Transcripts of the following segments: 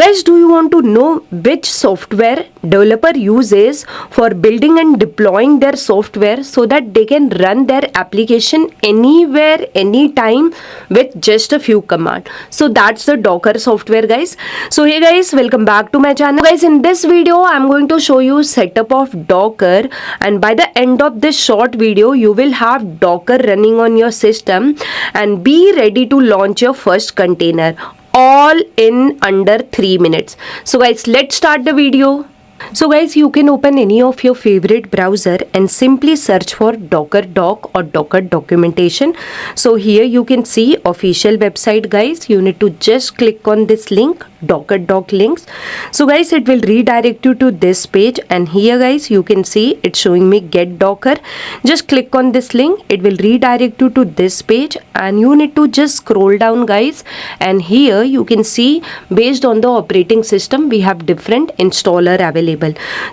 Guys, do you want to know which software developer uses for building and deploying their software so that they can run their application anywhere, anytime with just a few commands? So that's the Docker software, guys. So hey guys, welcome back to my channel. Guys, in this video, I'm going to show you setup of Docker, and by the end of this short video, you will have Docker running on your system and be ready to launch your first container, all in under 3 minutes. So guys, let's start the video. So guys, you can open any of your favorite browser and simply search for Docker doc or Docker documentation. So here you can see official website, guys. You need to just click on this link, Docker doc links. So guys, it will redirect you to this page, and here guys, you can see it's showing me get Docker. Just click on this link, it will redirect you to this page, and you need to just scroll down, guys, and here you can see based on the operating system we have different installer available.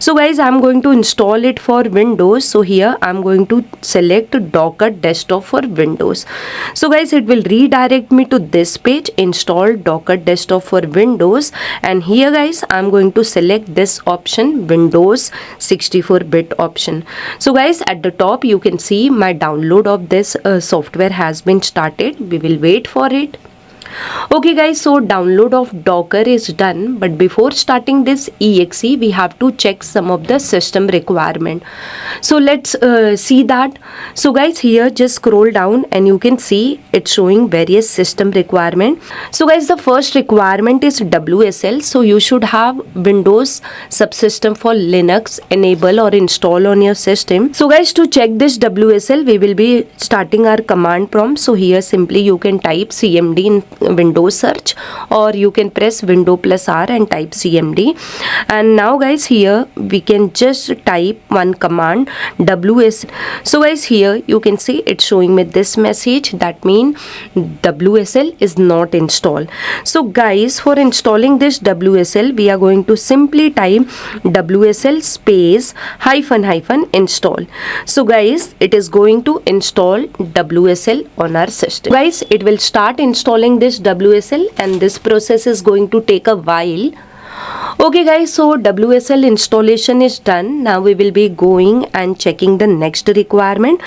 So guys, I'm going to install it for Windows. So here I'm going to select Docker desktop for Windows. So guys, it will redirect me to this page, install Docker desktop for Windows, and here guys, I'm going to select this option, Windows 64-bit option. So guys, at the top you can see my download of this software has been started. We will wait for it. Okay guys, so download of Docker is done, but before starting this exe, we have to check some of the system requirement. So let's see that. So guys, here just scroll down and you can see it's showing various system requirement. So guys, the first requirement is WSL. So you should have Windows subsystem for Linux enable or install on your system. So guys, to check this WSL, we will be starting our command prompt. So here simply you can type cmd in Windows search, or you can press Window plus R and type cmd. And now guys, here we can just type one command, WSL. So guys, here you can see it's showing me this message, that means WSL is not installed. So guys, for installing this WSL, we are going to simply type WSL space hyphen install. So guys, it is going to install WSL on our system. Guys, it will start installing this WSL, and this process is going to take a while. Okay guys, so WSL installation is done. Now we will be going and checking the next requirement.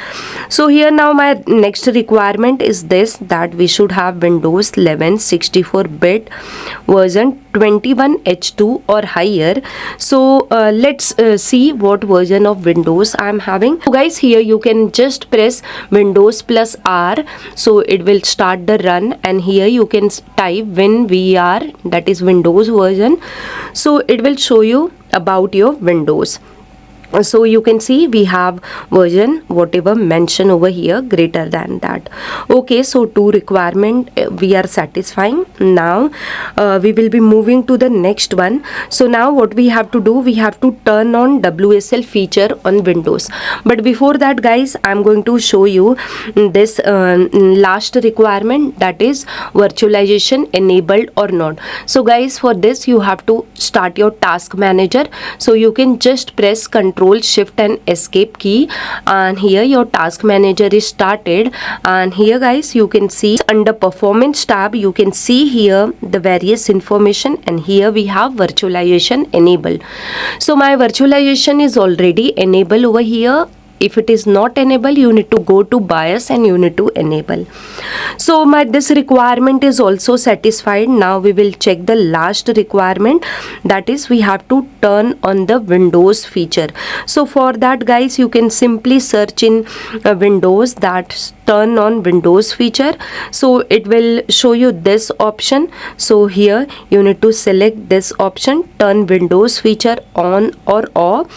So here now my next requirement is this, that we should have Windows 11 64-bit version 21H2 or higher. So let's see what version of Windows I'm having. So guys, here you can just press Windows plus R, so it will start the run, and here you can type WinVR, that is Windows version. So it will show you about your Windows. So you can see we have version whatever mentioned over here greater than that. Okay, so two requirement we are satisfying. Now we will be moving to the next one. So now what we have to do, we have to turn on WSL feature on Windows. But before that guys, I'm going to show you this last requirement, that is virtualization enabled or not. So guys, for this you have to start your task manager. So you can just press Control Shift and Escape key, and here your task manager is started. And here guys, you can see under performance tab, you can see here the various information, and here we have virtualization enabled. So my virtualization is already enabled over here. If it is not enabled, you need to go to BIOS and you need to enable. So this requirement is also satisfied. Now we will check the last requirement, that is we have to turn on the Windows feature. So for that guys, you can simply search in Windows, that turn on Windows feature. So it will show you this option. So here you need to select this option, turn Windows feature on or off.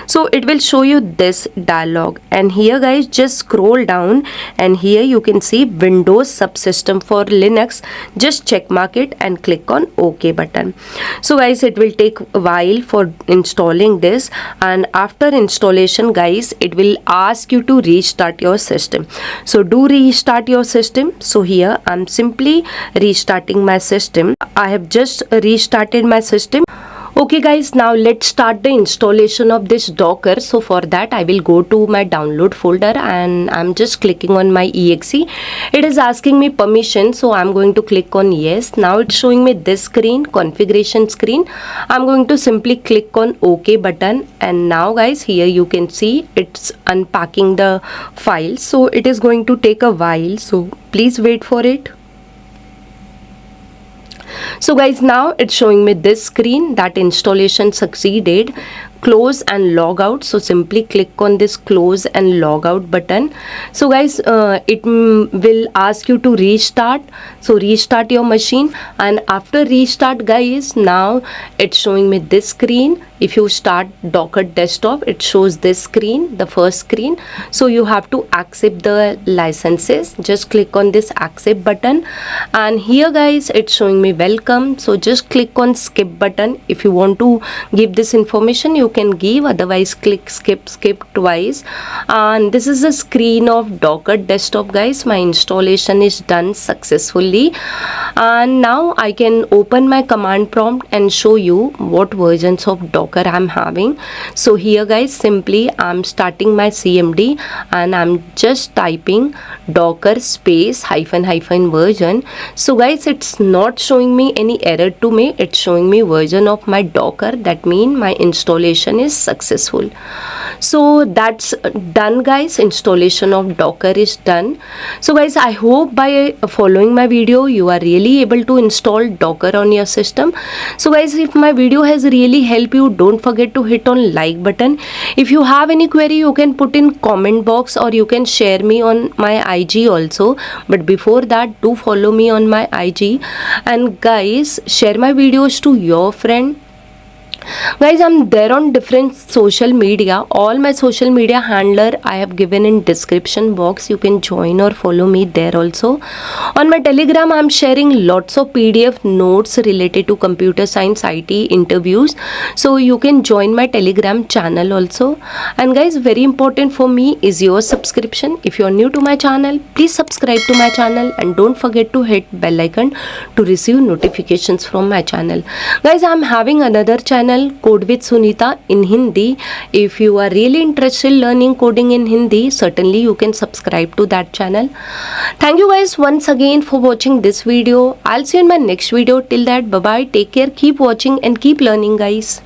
So it will show you this dialog, and here guys, just scroll down, and here you can see Windows subsystem for Linux. Just check mark it and click on OK button. So guys, it will take a while for installing this, and after installation guys, it will ask you to restart your system. So do restart your system. So here I'm simply restarting my system. I have just restarted my system. Okay guys, now let's start the installation of this Docker. So for that I will go to my download folder and I'm just clicking on my exe. It is asking me permission, so I'm going to click on yes. Now it's showing me this screen, configuration screen. I'm going to simply click on OK button, and now guys, here you can see it's unpacking the file. So it is going to take a while, so please wait for it. So guys, now it's showing me this screen that installation succeeded. Close and log out. So simply click on this close and log out button. So guys, it will ask you to restart. So restart your machine, and after restart guys, now it's showing me this screen. If you start Docker desktop, it shows this screen, the first screen. So you have to accept the licenses. Just click on this accept button, and here guys, it's showing me welcome. So just click on skip button. If you want to give this information, you can give, otherwise click skip twice. And this is the screen of Docker desktop guys. My installation is done successfully, and now I can open my command prompt and show you what versions of Docker I'm having. So here guys, simply I'm starting my CMD and I'm just typing docker space hyphen version. So guys, it's not showing me any error to me. It's showing me version of my Docker. That means my installation is successful. So that's done guys. Installation of Docker is done. So guys, I hope by following my video you are really able to install Docker on your system. So guys, if my video has really helped you, don't forget to hit on like button. If you have any query, you can put in comment box, or you can share me on my IG also. But before that, do follow me on my IG, and guys, share my videos to your friend. Guys, I'm there on different social media. All my social media handler I have given in description box. You can join or follow me there also. On my Telegram, I'm sharing lots of PDF notes related to computer science, IT, interviews. So you can join my Telegram channel also. And guys, very important for me is your subscription. If you're new to my channel, please subscribe to my channel and don't forget to hit bell icon to receive notifications from my channel. Guys, I'm having another channel, Code with Sunita, in Hindi. If you are really interested in learning coding in Hindi, certainly you can subscribe to that channel. Thank you guys once again for watching this video. I'll see you in my next video. Till that, bye bye, take care, keep watching and keep learning guys.